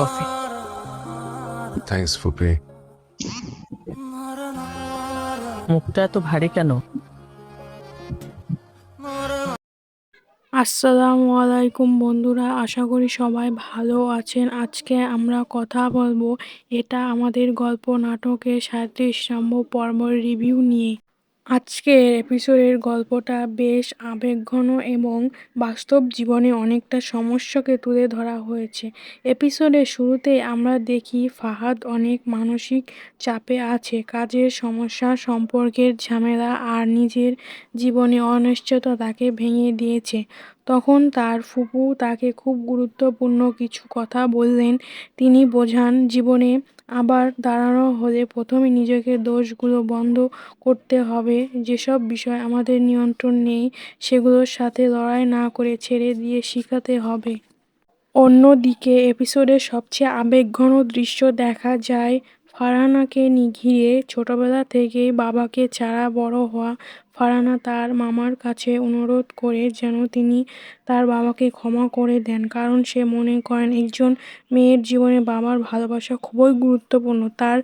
Coffee. Thanks ফুপি। মুখটা এত ভারী কেন? আসসালামু আলাইকুম বন্ধুরা, আশা করি সবাই ভালো আছেন। আজকে আমরা কথা বলবো এটা আমাদের গল্প নাটকের 37 নম্বর পর্বের রিভিউ নিয়ে। আজকের এপিসোডের গল্পটা বেশ আবেগঘন এবং বাস্তব জীবনে অনেকটা সমস্যাকে তুলে ধরা হয়েছে। এপিসোডের শুরুতেই আমরা দেখি ফাহাদ অনেক মানসিক চাপে আছে। কাজের সমস্যা, সম্পর্কের ঝামেলা আর নিজের জীবনে অনিশ্চয়তা তাকে ভেঙে দিয়েছে। তখন তার ফুপু তাকে খুব গুরুত্বপূর্ণ কিছু কথা বললেন। তিনি বোঝান, জীবনে আবার দাঁড়ানো হলে প্রথমে নিজেকে দোষগুলো বন্ধ করতে হবে। যেসব বিষয় আমাদের নিয়ন্ত্রণ নেই সেগুলোর সাথে লড়াই না করে ছেড়ে দিয়ে শিখাতে হবে। অন্যদিকে এপিসোডের সবচেয়ে আবেগঘন দৃশ্য দেখা যায় ফারহানাকে ঘিরে। ছোটবেলা থেকেই বাবাকে ছাড়া বড় হওয়া ফারহানা তার মামার কাছে অনুরোধ করে যেন তিনি তার বাবাকে ক্ষমা করে দেন, কারণ সে মনে করেন একজন মেয়ের জীবনে বাবার ভালোবাসা খুবই গুরুত্বপূর্ণ। তার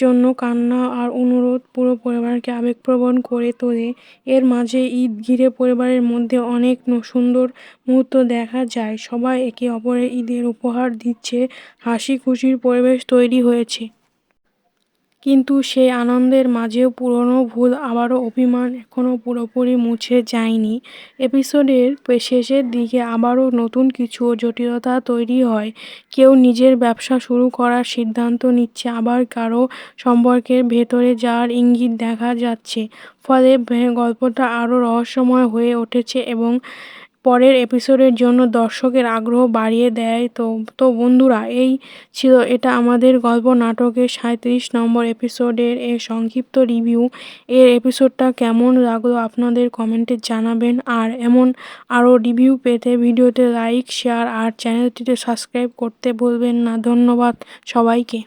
জন্য কান্না আর অনুরোধ পুরো পরিবারকে আবেগপ্রবণ করে তোলে। এর মাঝে ঈদ ঘিরে পরিবারের মধ্যে অনেক সুন্দর মুহূর্ত দেখা যায়। সবাই একে অপরের ঈদের উপহার দিচ্ছে, হাসি খুশির পরিবেশ তৈরি হয়েছে। কিন্তু সেই আনন্দের মাঝেও পুরনো ভুল, আবারও অভিমান এখনও পুরোপুরি মুছে যায়নি। এপিসোডের শেষের দিকে আবারও নতুন কিছু জটিলতা তৈরি হয়। কেউ নিজের ব্যবসা শুরু করার সিদ্ধান্ত নিচ্ছে, আবার কারো সম্পর্কের ভেতরে যাওয়ার ইঙ্গিত দেখা যাচ্ছে। ফলে গল্পটা আরও রহস্যময় হয়ে উঠেছে এবং পরের এপিসোডের জন্য দর্শকের আগ্রহ বাড়িয়ে দেয়। তো বন্ধুরা, এই ছিল এটা আমাদের গল্প নাটকের 37 নম্বর এপিসোডের এর সংক্ষিপ্ত রিভিউ। এর এপিসোডটা কেমন লাগলো আপনাদের কমেন্টে জানাবেন। আর এমন আরও রিভিউ পেতে ভিডিওতে লাইক, শেয়ার আর চ্যানেলটিতে সাবস্ক্রাইব করতে ভুলবেন না। ধন্যবাদ সবাইকে।